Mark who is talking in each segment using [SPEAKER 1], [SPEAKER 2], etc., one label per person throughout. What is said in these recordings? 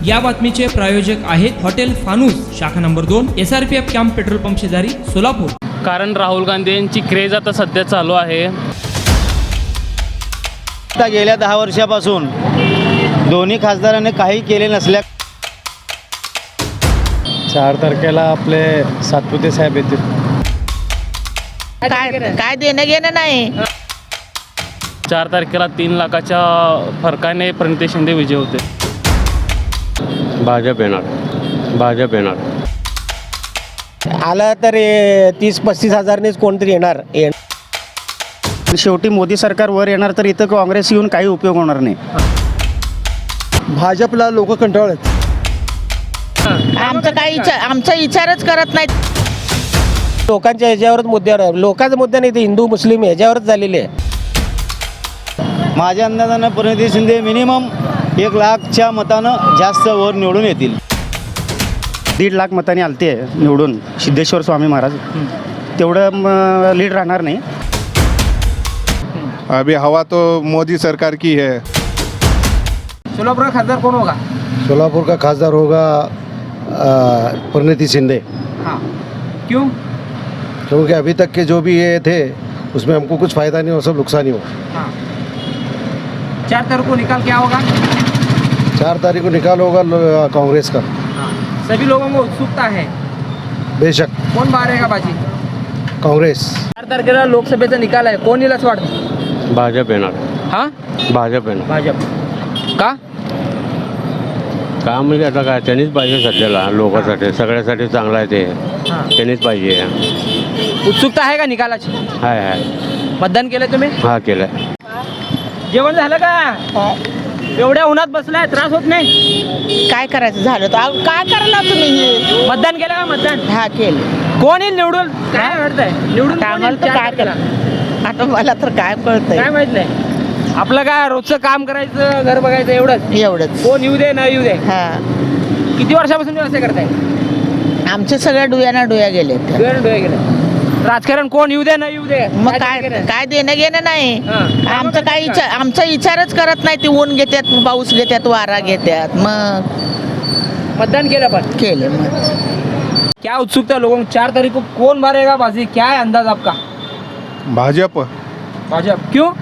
[SPEAKER 1] या बातमीचे प्रायोजक आहेत हॉटेल फानूस, शाखा number 2, SRPF camp petrol pump शेजारी, सोलापूर.
[SPEAKER 2] कारण राहुल गांधी यांची क्रेज आता सध्या चालू आहे.
[SPEAKER 3] आता गेल्या 10 वर्षापासून दोन्ही खासदारांनी काही केले नसल्या.
[SPEAKER 4] 4 तारखेला आपले सातपुते साहेब येतील.
[SPEAKER 5] काय देणं घेणं नाही.
[SPEAKER 2] 4 तारखेला 3 लाखाच्या फरकाने प्रणिती शिंदे विजय होते.
[SPEAKER 6] भाजप येणार.
[SPEAKER 7] आलं तर 30-35 हजारनेच कोणतरी येणार.
[SPEAKER 3] शेवटी मोदी सरकार वर येणार तर इथं काँग्रेस येऊन काही उपयोग होणार नाही.
[SPEAKER 7] भाजपला लोक कंटाळत.
[SPEAKER 5] आमचा विचारच करत नाहीत.
[SPEAKER 7] लोकांच्या ह्याच्यावरच मुद्द्यावर, लोकांचा मुद्दा नाही, ते हिंदू मुस्लिम ह्याच्यावरच झालेले आहे.
[SPEAKER 3] माझ्या अंदाजानं प्रणिती शिंदे मिनिमम 1 लाखच्या मतानं जास्त वर निवडून येतील. 1.5 लाख मतांनी आलते निवडून सिद्धेश्वर स्वामी महाराज. तेवढं लीड राहणार नाही.
[SPEAKER 8] अभी हवा तो मोदी सरकार की है.
[SPEAKER 1] सोलापूर का खासदार कौन होगा?
[SPEAKER 4] सोलापुर का खासदार होगा प्रणिती शिंदे.
[SPEAKER 1] हाँ, क्यों?
[SPEAKER 4] क्योंकि अभी तक के जो भी ये थे उसमें हमको कुछ फ़ायदा नहीं हो, सब नुकसान ही हो.
[SPEAKER 1] हाँ. 4 तारीख को निकाल क्या होगा?
[SPEAKER 4] 4 तारीख को निकाल होगा कांग्रेस का.
[SPEAKER 1] हाँ. सभी लोगों को उत्सुकता है.
[SPEAKER 4] बेशक
[SPEAKER 1] कोण मारेगा बाजी?
[SPEAKER 4] काँग्रेस.
[SPEAKER 1] 4 तारखेला लोकसभेचा निकाल आहे. कोण येईल असं वाटतं?
[SPEAKER 6] भाजप येणार.
[SPEAKER 1] हा,
[SPEAKER 6] भाजप येणार.
[SPEAKER 1] भाजप. का?
[SPEAKER 6] का म्हणजे आता काय त्यांनीच पाहिजे सध्याला लोकांसाठी, सगळ्यासाठी चांगलं आहे ते.
[SPEAKER 1] हा.
[SPEAKER 6] त्यांनीच पाहिजे.
[SPEAKER 1] उत्सुकता आहे का निकालाची?
[SPEAKER 6] हाय.
[SPEAKER 1] मतदान केलं तुम्ही?
[SPEAKER 6] हा केलं.
[SPEAKER 1] जेवण झालं का? एवढ्या उन्हात बसलाय, त्रास होत नाही?
[SPEAKER 5] काय करायचं झालं तर काय करणार तुम्ही हे?
[SPEAKER 1] मतदान केलं का? मतदान
[SPEAKER 5] हा केलं.
[SPEAKER 1] कोण येईल निवडून? काय वाटतंय निवडून? कोण
[SPEAKER 5] आम्हाला
[SPEAKER 1] येईल
[SPEAKER 5] तर
[SPEAKER 1] 4
[SPEAKER 5] काय
[SPEAKER 1] तारखेला?
[SPEAKER 5] आता मला तर काय कळतंय
[SPEAKER 1] काय माहित नाही. आपलं काय रोजचं काम करायचं, घर बघायचं, एवढंच.
[SPEAKER 5] एवढंच.
[SPEAKER 1] कोण येऊ दे न येऊ दे.
[SPEAKER 5] हा,
[SPEAKER 1] किती वर्षापासून व्यवसाय करताय?
[SPEAKER 5] आमच्या सगळ्या डोळ्या गेले.
[SPEAKER 1] डोळे गेले. राजकारण कोण येऊ दे न येऊ दे.
[SPEAKER 5] मग काय देणं घेणं नाही.
[SPEAKER 1] हा.
[SPEAKER 5] आमचा विचारच करत नाही. ते ऊन घेतात, पाऊस घेतात, वारा घेतात. मग
[SPEAKER 1] मतदान केलं पण
[SPEAKER 5] केलं. मग
[SPEAKER 1] क्या उत्सुकता लोगों को? 4 तारीख को कौन मारेगा बाजी? क्या है अंदाज आपका?
[SPEAKER 8] भाजप,
[SPEAKER 1] भाजप. क्यों?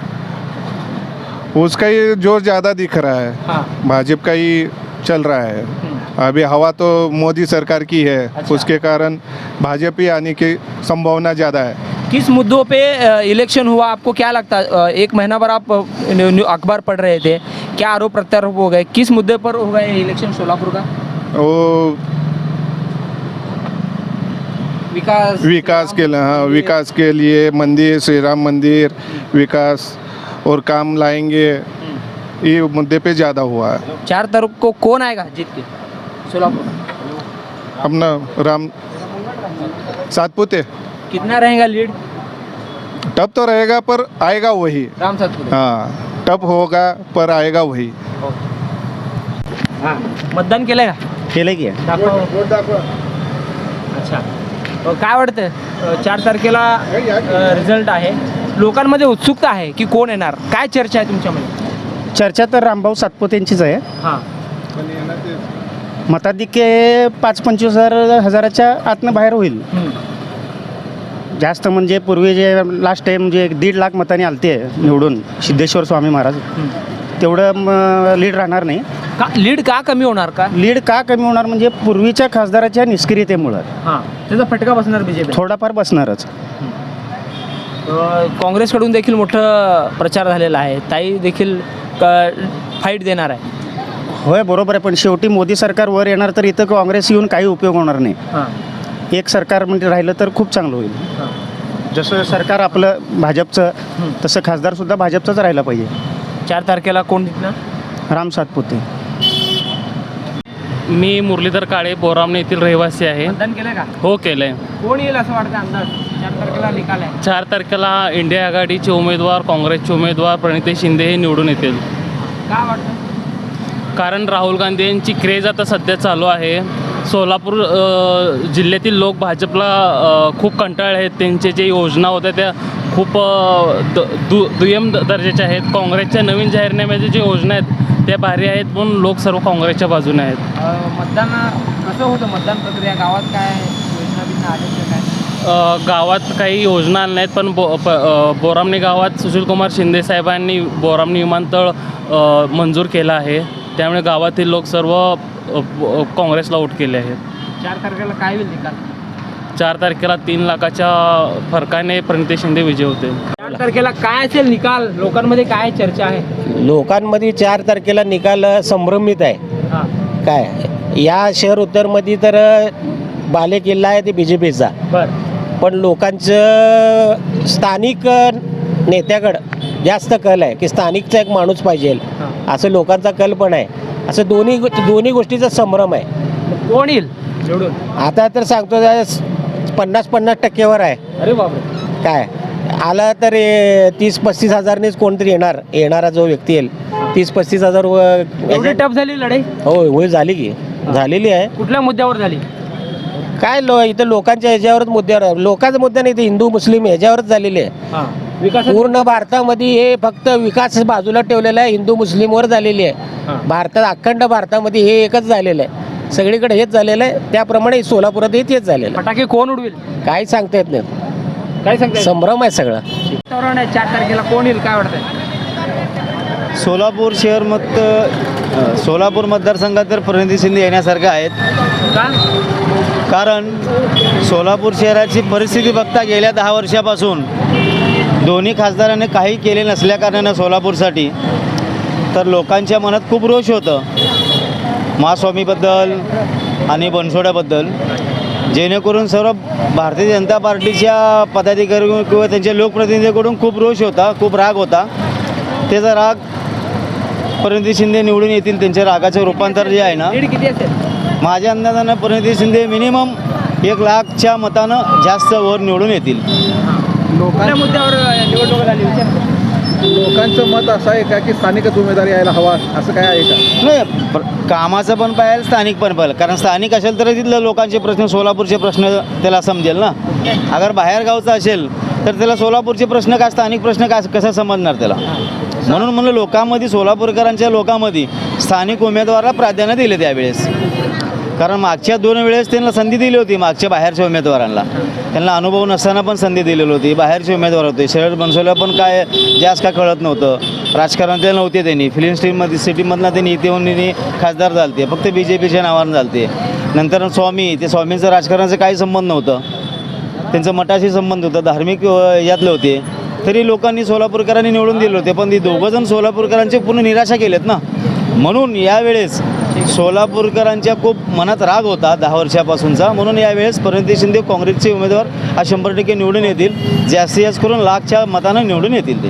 [SPEAKER 8] उसका ही जोर ज़्यादा दिख रहा है.
[SPEAKER 1] हाँ.
[SPEAKER 8] भाजप का ही चल रहा है. अभी हवा तो मोदी सरकार की है.
[SPEAKER 1] अच्छा.
[SPEAKER 8] उसके कारण भाजपा ही आने की संभावना ज़्यादा है.
[SPEAKER 1] किस मुद्दों पे इलेक्शन हुआ, आपको क्या लगता है? 1 महीना भर आप अखबार पढ़ रहे थे, क्या आरोप प्रत्यारोप हो गए? किस मुद्दे पर हो गए इलेक्शन सोलापुर का?
[SPEAKER 8] वो विकास के लिए मंदिर, श्री राम मंदिर विकास और काम लाएंगे, ये मुद्दे पे ज़्यादा हुआ है.
[SPEAKER 1] 4 तारीख को कौन आएगा जीत के सोलापुर?
[SPEAKER 8] अपना राम सातपुते.
[SPEAKER 1] कितना रहेगा लीड?
[SPEAKER 8] टप तो रहेगा पर आएगा वही.
[SPEAKER 1] राम सातपुते.
[SPEAKER 8] हाँ, टप होगा पर आएगा वही.
[SPEAKER 1] हां. मतदान केलंय का?
[SPEAKER 3] केलं की
[SPEAKER 1] अच्छा. काय वाटतं 4 तारखेला रिझल्ट आहे, लोकांमध्ये उत्सुकता आहे की कोण येणार? काय चर्चा आहे तुमच्यामध्ये?
[SPEAKER 3] चर्चा तर रामभाऊ सातपुतेंचीच आहे.
[SPEAKER 1] हां.
[SPEAKER 3] मताधिक्य 5-25 हजाराच्या आतनं बाहेर होईल. जास्त म्हणजे पूर्वी जे लास्ट टाईम जे 1.5 लाख मतांनी आलते निवडून सिद्धेश्वर स्वामी महाराज, तेवढं लीड राहणार नाही.
[SPEAKER 1] का लीड का कमी होणार? का
[SPEAKER 3] लीड का कमी होणार म्हणजे पूर्वीच्या खासदाराच्या निष्क्रियतेमुळं
[SPEAKER 1] हां, त्याचा फटका बसणार बीजेपी.
[SPEAKER 3] थोडाफार बसणारच.
[SPEAKER 1] काँग्रेसकडून देखील मोठं प्रचार झालेला आहे. ताई देखील फाईट देणार आहे.
[SPEAKER 3] होय, बरोबर आहे. पण शेवटी मोदी सरकार वर येणार तर इथं काँग्रेस येऊन काही उपयोग होणार नाही.
[SPEAKER 1] हां.
[SPEAKER 3] एक सरकार म्हणजे राहिलं तर खूप चांगलं होईल. जसं सरकार आपलं भाजपचं, तसं खासदारसुद्धा भाजपचंच राहिलं पाहिजे.
[SPEAKER 1] 4 तारखेला कोण जिंकणार?
[SPEAKER 3] राम सातपुते.
[SPEAKER 2] मी मुरलीधर काळे, बोरामणे येथील रहिवासी आहे.
[SPEAKER 1] मतदान केलं का?
[SPEAKER 2] हो केलंय.
[SPEAKER 1] कोण येईल असं वाटतं अंदाज? 4 तारखेला निकाल आहे.
[SPEAKER 2] 4 तारखेला इंडिया आघाडीचे उमेदवार, काँग्रेसचे उमेदवार प्रणिती शिंदे हे निवडून येतील.
[SPEAKER 1] काय वाटतं?
[SPEAKER 2] कारण राहुल गांधी यांची क्रेज आता सध्या चालू आहे. सोलापूर जिल्ह्यातील लोक भाजपला खूप कंटाळले आहेत. त्यांचे जे योजना होत्या त्या खूप दुय्यम दर्जाच्या आहेत. काँग्रेसच्या नवीन जाहीरनाम्याच्या ज्या योजना आहेत त्या भारी आहेत, म्हणून लोक सर्व काँग्रेसच्या बाजूने आहेत.
[SPEAKER 1] मतदान कसं होतं, मतदान प्रक्रिया गावात काय योजना बिजना आल्या काय?
[SPEAKER 2] गावात काही योजना आल्या नाहीत, पण बोरामणी गावात सुशीलकुमार शिंदे साहेबांनी बोरामणी विमानतळ मंजूर केलं आहे. त्यामुळे गावातील लोक सर्व काँग्रेसला वोट केले आहेत.
[SPEAKER 1] 4 तारखेला काय होईल निकाल?
[SPEAKER 2] 4 तारखेला 3 लाखाच्या फरकाने प्रणिती शिंदे विजय होते.
[SPEAKER 1] 4 तारखेला काय असेल निकाल, लोकांमध्ये काय चर्चा आहे?
[SPEAKER 7] लोकांमध्ये 4 तारखेला निकाल संभ्रमित आहे.
[SPEAKER 1] हां,
[SPEAKER 7] काय या शहर उत्तरमध्ये तर बालेकिल्ला आहे ते BJPचा,
[SPEAKER 1] बरं.
[SPEAKER 7] पण लोकांचं स्थानिक नेत्याकडं जास्त कल आहे की स्थानिकचा एक माणूस पाहिजे, असं लोकांचा कल पण आहे. असं दोन्ही गोष्टीचा संभ्रम आहे.
[SPEAKER 1] मग कोण येईल निवडून?
[SPEAKER 7] आता तर सांगतो 50-50% आहे.
[SPEAKER 1] अरे बापरे.
[SPEAKER 7] काय आला तर 30-35 हजारनेच कोणतरी येणारा जो व्यक्ती येईल 30-35 हजार
[SPEAKER 1] एवढी टफ झाली लढाई?
[SPEAKER 7] होय झालेली आहे.
[SPEAKER 1] कुठल्या मुद्द्यावर झाली?
[SPEAKER 7] काय इथं लोकांच्या ह्याच्यावरच मुद्द्यावर आहे. लोकांचा मुद्दा नाही, ते हिंदू मुस्लिम ह्याच्यावरच झालेले आहे.
[SPEAKER 1] हां, विकास
[SPEAKER 7] पूर्ण भारतामध्ये हे फक्त विकास बाजूला ठेवलेला आहे, हिंदू मुस्लिमवर झालेली आहे.
[SPEAKER 1] हां.
[SPEAKER 7] भारतात अखंड भारतामध्ये हे एकच झालेलं आहे, सगळीकडे हेच झालेलं आहे. त्याप्रमाणे सोलापुरात तेच झालेलं आहे.
[SPEAKER 1] फटाके कोण उडविल
[SPEAKER 7] काही सांगता येत नाही,
[SPEAKER 1] काय सांगता?
[SPEAKER 7] संभ्रम आहे सगळं.
[SPEAKER 1] वातावरण आहे 4 तारखेला कोण येईल काय वाटतंय?
[SPEAKER 3] सोलापूर मतदारसंघात तर प्रणिती शिंदे येण्यासारखं आहेत.
[SPEAKER 1] का?
[SPEAKER 3] कारण सोलापूर शहराची परिस्थिती बघता गेल्या 10 वर्षापासून दोन्ही खासदारांनी काही केले नसल्याकारणानं सोलापूरसाठी तर लोकांच्या मनात खूप रोष होतं महास्वामीबद्दल आणि बनसोड्याबद्दल, जेणेकरून सर्व भारतीय जनता पार्टीच्या पदाधिकारी किंवा त्यांच्या लोकप्रतिनिधींकडून खूप रोष होता, खूप राग होता. त्याचा राग प्रणिती शिंदे निवडून येतील, त्यांच्या रागाचं रूपांतर जे आहे ना,
[SPEAKER 1] लीड किती असेल?
[SPEAKER 3] माझ्या अंदाजानं प्रणिती शिंदे मिनिमम 1 लाखच्या मतानं जास्त वर निवडून येतील.
[SPEAKER 1] कुठल्या मुद्द्यावर निवडणूक झाली विचार?
[SPEAKER 4] लोकांचं मत असं आहे का की स्थानिकच उमेदवार यायला हवा, असं काय आहे का?
[SPEAKER 3] नाही, कामाचं पण पाहिजे, स्थानिक पण पाहिजे. कारण स्थानिक असेल तर तिथलं लोकांचे प्रश्न, सोलापूरचे प्रश्न त्याला समजेल ना. अगर बाहेर गावचा असेल तर त्याला सोलापूरचे प्रश्न का, स्थानिक प्रश्न का कसा समजणार त्याला. म्हणून म्हणलं लोकांमध्ये, सोलापूरकरांच्या लोकांमध्ये स्थानिक उमेदवाराला प्राधान्य दिले त्यावेळेस. कारण मागच्या 2 वेळेस त्यांना संधी दिली होती, मागच्या बाहेरच्या उमेदवारांना त्यांना अनुभव नसताना पण संधी दिलेली होती. बाहेरचे उमेदवार होते, शहर बनसोला पण काय जास्त काय कळत नव्हतं, राजकारणात नव्हते त्यांनी. फिल्म स्ट्रीममध्ये सिटीमधनं त्यांनी इथे येऊन खासदार झालते, फक्त BJPच्या नावानं झालते. नंतर स्वामींचं राजकारणाचं काही संबंध नव्हतं, त्यांचं मठाशी संबंध होता, धार्मिक यातले होते. तरी लोकांनी, सोलापूरकरांनी निवडून दिले होते, पण ती दोघंजण सोलापूरकरांचे पूर्ण निराशा केलेत ना. म्हणून यावेळेस सोलापूरकरांच्या खूप मनात राग होता 10 वर्षापासूनचा. म्हणून यावेळेस प्रणिती शिंदे काँग्रेसचे उमेदवार 100% निवडून येतील, जास्तीत जास्त करून लाखच्या मतानं निवडून येतील ते.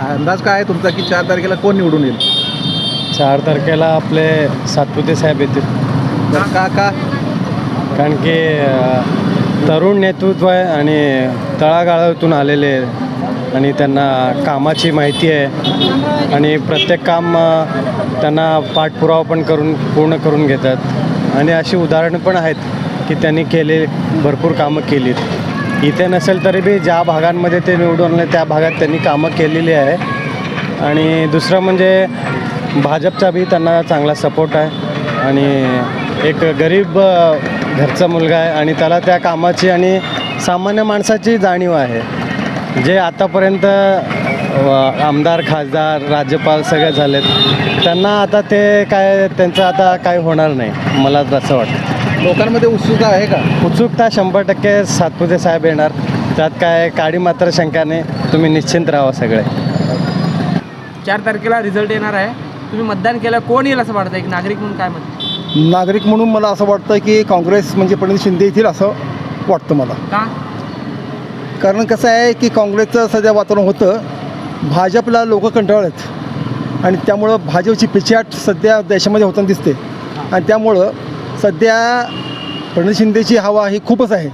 [SPEAKER 4] अंदाज काय आहे तुमचा की 4 तारखेला कोण निवडून येईल?
[SPEAKER 9] 4 तारखेला आपले सातपुते साहेब येतील.
[SPEAKER 4] का
[SPEAKER 9] कारण की तरुण नेतृत्व आहे आणि तळागाळातून आलेले आणि त्यांना कामाची माहिती आहे आणि प्रत्येक काम त्यांना पाठपुरावा पण पूर्ण करून घेतात. आणि अशी उदाहरणं पण आहेत की त्यांनी भरपूर कामं केलीत. इथे नसेल तरी बी ज्या भागांमध्ये ते निवडून आले त्या भागात त्यांनी कामं केलेली आहे. आणि दुसरं म्हणजे भाजपचा बी त्यांना चांगला सपोर्ट आहे आणि एक गरीब घरचा मुलगा आहे आणि त्याला त्या कामाची आणि सामान्य माणसाची जाणीव आहे. जे आतापर्यंत आमदार, खासदार, राज्यपाल सगळे झालेत, त्यांना आता ते काय, त्यांचं आता काय होणार नाही, मला असं वाटतं.
[SPEAKER 4] लोकांमध्ये उत्सुकता आहे का?
[SPEAKER 9] उत्सुकता 100% सातपुते साहेब येणार, त्यात काय काडी मात्र शंकाने तुम्ही निश्चिंत राहा सगळे.
[SPEAKER 1] 4 तारखेला रिझल्ट येणार आहे, तुम्ही मतदान केलं, कोण येईल असं वाटतं एक नागरिक म्हणून? काय म्हणतं?
[SPEAKER 4] नागरिक म्हणून मला असं वाटतं की काँग्रेस म्हणजे प्रणिती शिंदे येतील असं वाटतं मला.
[SPEAKER 1] का?
[SPEAKER 4] कारण कसं आहे की काँग्रेसचं सध्या वातावरण होतं, भाजपला लोक कंटाळलेत आणि त्यामुळं भाजपची पिछाट सध्या देशामध्ये होताना दिसते. आणि त्यामुळं सध्या प्रणिती शिंदेची हवा ही खूपच आहे.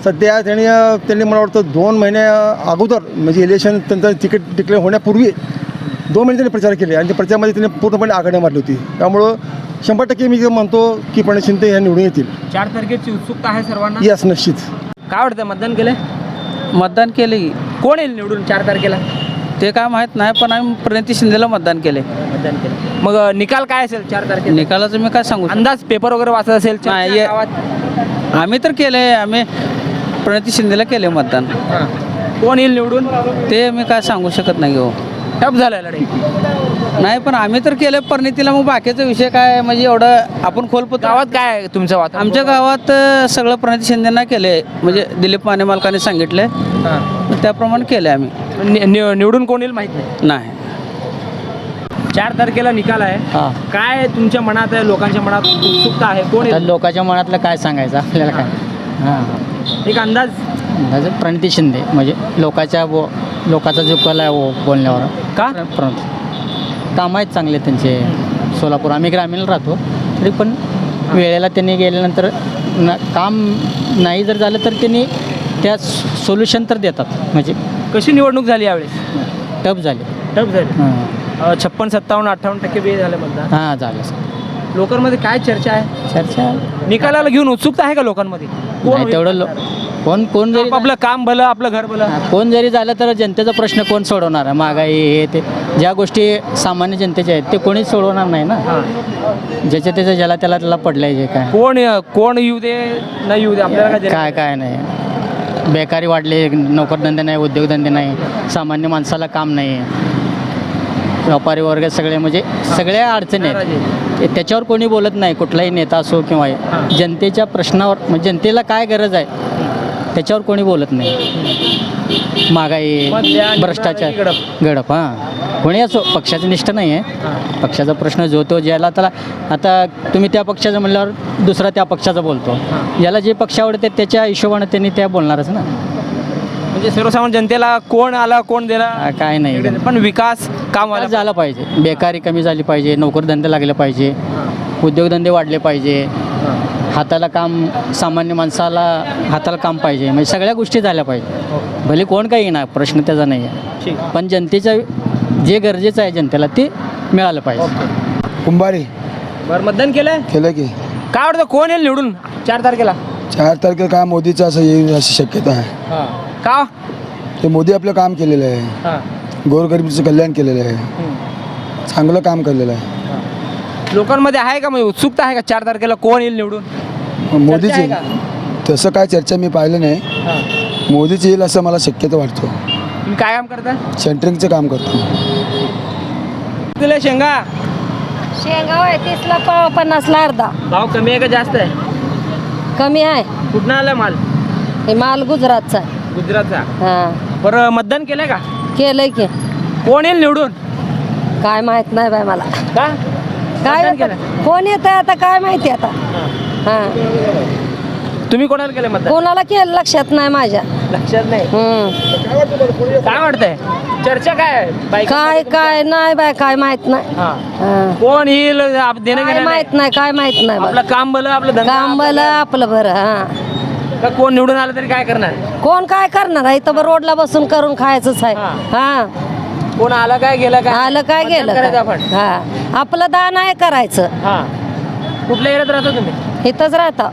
[SPEAKER 4] सध्या त्यांनी मला वाटतं 2 महिन्या अगोदर म्हणजे इलेक्शन त्यांचं तिकीट डिक्लेअर होण्यापूर्वी 2 महिने त्यांनी प्रचार केले आणि त्या प्रचारामध्ये त्यांनी पूर्णपणे आघाडी मारली होती. त्यामुळं 100% मी म्हणतो की प्रणिती शिंदे ह्या निवडून येतील.
[SPEAKER 1] 4 तारखेची उत्सुकता आहे सर्वांना.
[SPEAKER 4] यस, निश्चित.
[SPEAKER 1] काय वाटतं, मतदान केलं?
[SPEAKER 7] मतदान केले की
[SPEAKER 1] कोण येईल निवडून 4 तारखेला
[SPEAKER 7] ते काय माहीत नाही, पण आम्ही प्रणिती शिंदेला मतदान केले.
[SPEAKER 1] मतदान केलं. मग निकाल काय असेल 4 तारखेला?
[SPEAKER 7] निकालाचं मी काय सांगू
[SPEAKER 1] अंदाज पेपर वगैरे वाचत असेल चर्चा
[SPEAKER 7] नाही,
[SPEAKER 1] गावात?
[SPEAKER 7] आम्ही तर केले, आम्ही प्रणिती शिंदेला केले मतदान.
[SPEAKER 1] हां. कोण येईल निवडून?
[SPEAKER 7] ते मी काय सांगू शकत नाही हो.
[SPEAKER 1] टप झालं लढाई.
[SPEAKER 7] नाही, पण आम्ही तर केलं प्रणितीला, मग बाकीचा विषय काय म्हणजे एवढं आपण खोलपत
[SPEAKER 1] गावात काय आहे तुमचं वातावरण?
[SPEAKER 7] आमच्या गावात सगळं प्रणिती शिंदेना केले, म्हणजे दिलीप माने मालकाने सांगितले,
[SPEAKER 1] हां.
[SPEAKER 7] त्याप्रमाणे केले आम्ही.
[SPEAKER 1] निवडून कोण येईल माहित नाही.
[SPEAKER 7] नाही.
[SPEAKER 1] 4 तारखेला निकाल आहे.
[SPEAKER 7] हां.
[SPEAKER 1] काय तुमच्या मनात आहे, लोकांच्या मनात उत्सुकता आहे, कोण
[SPEAKER 7] आता
[SPEAKER 1] येईल?
[SPEAKER 7] लोकांच्या मनातलं काय सांगायचं आपल्याला काय. हां,
[SPEAKER 1] एक अंदाज
[SPEAKER 7] प्रणिती शिंदे म्हणजे लोकांचा जो कल आहे वो बोलण्यावर
[SPEAKER 1] का?
[SPEAKER 7] काम आहेत चांगले त्यांचे. सोलापूर आम्ही ग्रामीण राहतो, तरी पण वेळेला त्यांनी गेल्यानंतर काम नाही जर झालं तर त्यांनी त्या सोल्युशन तर देतात. म्हणजे
[SPEAKER 1] कशी निवडणूक झाली यावेळेस?
[SPEAKER 7] टप झाले.
[SPEAKER 1] टप झाली.
[SPEAKER 7] हां
[SPEAKER 1] 56, 57, 58% बी झालं मतदान.
[SPEAKER 7] हां झालं.
[SPEAKER 1] लोकांमध्ये काय चर्चा आहे?
[SPEAKER 7] चर्चा
[SPEAKER 1] निकालाला घेऊन उत्सुकता आहे का लोकांमध्ये?
[SPEAKER 7] नाही तेवढं कोण जरी
[SPEAKER 1] आपलं काम भलं, आपलं घर भलं.
[SPEAKER 7] कोण जरी झालं तर जनतेचा प्रश्न कोण सोडवणार आहे? महागाई हे ते ज्या गोष्टी सामान्य जनतेच्या आहेत ते कोणीच सोडवणार नाही ना. ज्याच्या त्याच्या ज्याला त्याला पडलंय जे काय.
[SPEAKER 1] कोण येऊ दे नाही येऊ दे आपल्याला काय
[SPEAKER 7] काय नाही. बेकारी वाढले, नोकरधंदे नाही, उद्योगधंदे नाही, सामान्य माणसाला काम नाही, व्यापारी वर्ग सगळे म्हणजे सगळ्या अडचणी आहेत. त्याच्यावर कोणी बोलत नाही, कुठलाही नेता असो किंवा जनतेच्या प्रश्नावर, म्हणजे जनतेला काय गरज आहे त्याच्यावर कोणी बोलत नाही. महागाई, भ्रष्टाचार, गडप कोणी असो, पक्षाचं निष्ठ नाही आहे. पक्षाचा प्रश्न जो तो ज्याला त्याला, आता तुम्ही त्या पक्षाचं म्हणल्यावर दुसरा त्या पक्षाचा बोलतो. ज्याला जे पक्ष आवडते त्याच्या हिशोबाने त्यांनी त्या बोलणारच ना.
[SPEAKER 1] म्हणजे सर्वसामान्य जनतेला कोण आला कोण दिला
[SPEAKER 7] काय नाही,
[SPEAKER 1] पण विकास काम
[SPEAKER 7] झाला पाहिजे. बेकारी कमी झाली पाहिजे, नोकरधंदे लागले पाहिजे, उद्योगधंदे वाढले पाहिजे, हाताला काम, सामान्य माणसाला हाताला काम पाहिजे, म्हणजे सगळ्या गोष्टी झाल्या पाहिजे. भले कोण काही येणार, प्रश्न त्याचा नाही आहे, पण जनतेच्या जे गरजेचं आहे जनतेला ते मिळालं पाहिजे.
[SPEAKER 4] कुंभारी
[SPEAKER 1] बरं मतदान केलंय?
[SPEAKER 4] केलं की.
[SPEAKER 1] काय वाटतं कोण येईल निवडून 4 तारखेला?
[SPEAKER 4] 4 तारखेला काय मोदीचं असं येईल अशी शक्यता आहे.
[SPEAKER 1] का?
[SPEAKER 4] ते मोदी आपलं काम केलेलं आहे, गोरगरिबीचं कल्याण केलेलं आहे, चांगलं काम केलेलं आहे.
[SPEAKER 1] लोकांमध्ये आहे का म्हणजे उत्सुकता आहे का 4 तारखेला कोण येईल निवडून?
[SPEAKER 4] मोदीची
[SPEAKER 1] चर्चा आहे
[SPEAKER 4] तसं काय चर्चा मी पाहिलं नाही. मोदीच येईल असं मला शक्यता वाटतो.
[SPEAKER 1] तुम्ही काय काम करता?
[SPEAKER 4] सेंटरिंगचं काम करतो.
[SPEAKER 1] दिले शेंगा
[SPEAKER 10] शेंगा आहे 30ला 50ला अर्धा.
[SPEAKER 1] भाव कमी आहे का जास्त आहे?
[SPEAKER 10] कमी आहे.
[SPEAKER 1] कुठनं आला माल?
[SPEAKER 10] हे माल गुजरातचा आहे.
[SPEAKER 1] गुजरातचा.
[SPEAKER 10] हां
[SPEAKER 1] बरं मतदान केलंय का?
[SPEAKER 10] केलंय की.
[SPEAKER 1] कोण येईल निवडून?
[SPEAKER 10] काय माहित नाही बाय मला.
[SPEAKER 1] का?
[SPEAKER 10] काय
[SPEAKER 1] मतदान केलंय?
[SPEAKER 10] कोण येत आहे आता काय माहिती आता. हां
[SPEAKER 1] तुम्ही कोणाला केलं मतदान?
[SPEAKER 10] कोणाला केलं लक्षात नाही माझ्या.
[SPEAKER 1] लक्षात नाही. काय वाटतंय चर्चा काय आहे?
[SPEAKER 10] काय नाही बाय काय माहित नाही. हां.
[SPEAKER 1] कोण येईल देणं
[SPEAKER 10] काय
[SPEAKER 1] घेणं
[SPEAKER 10] माहित नाही काय माहित नाही
[SPEAKER 1] आपलं
[SPEAKER 10] बाय.
[SPEAKER 1] काम भलं आपलं धंदा
[SPEAKER 10] काम भलं आपलं बरं. हां
[SPEAKER 1] का कोण निवडून आलं तरी काय करणार?
[SPEAKER 10] कोण काय करणार आहे इथं रोडला बसून करून खायचंच आहे. हां
[SPEAKER 1] कोण आलं काय गेलं काय?
[SPEAKER 10] आलं काय
[SPEAKER 1] मतदान
[SPEAKER 10] गेलं
[SPEAKER 1] करायचं
[SPEAKER 10] काय?
[SPEAKER 1] आपण.
[SPEAKER 10] हां आपलं दान आहे करायचं.
[SPEAKER 1] हा कुठल्या एरियात राहता तुम्ही?
[SPEAKER 10] इथंच राहता.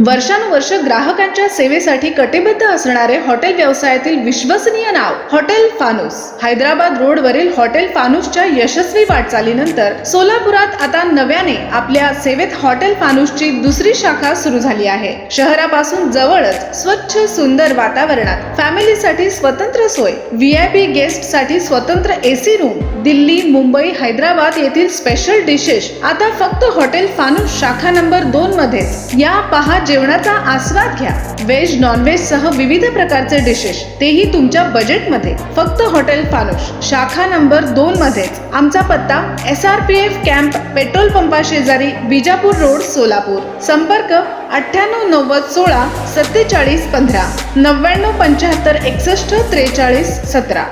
[SPEAKER 11] वर्षानुवर्ष ग्राहकांच्या सेवेसाठी कटिबद्ध असणारे हॉटेल व्यवसायातील विश्वसनीय नाव हॉटेल फानूस. हैदराबाद रोडवरील हॉटेल फानूसच्या यशस्वी वाटचालीनंतर सोलापुरात आता नव्याने आपल्या सेवेत हॉटेल फानूसची दुसरी शाखा सुरू झाली आहे. शहरापासून जवळच स्वच्छ सुंदर वातावरणात फॅमिलीसाठी स्वतंत्र सोय, VIP गेस्टसाठी स्वतंत्र AC रूम, दिल्ली, मुंबई, हैदराबाद येथील स्पेशल डिशेस आता फक्त हॉटेल फानूस शाखा नंबर 2 मध्येच. या पहा जेवणाचा आस्वाद घ्या. व्हेज नॉनव्हेज सह विविध प्रकारचे डिशेस, तेही तुमच्या बजेटमध्ये. फक्त हॉटेल फानूस शाखा नंबर 2 मध्येच. आमचा पत्ता SRPF कॅम्प पेट्रोल पंपा शेजारी, बिजापूर रोड, सोलापूर. संपर्क 98 90 16 47 15 99 75 61 43 17.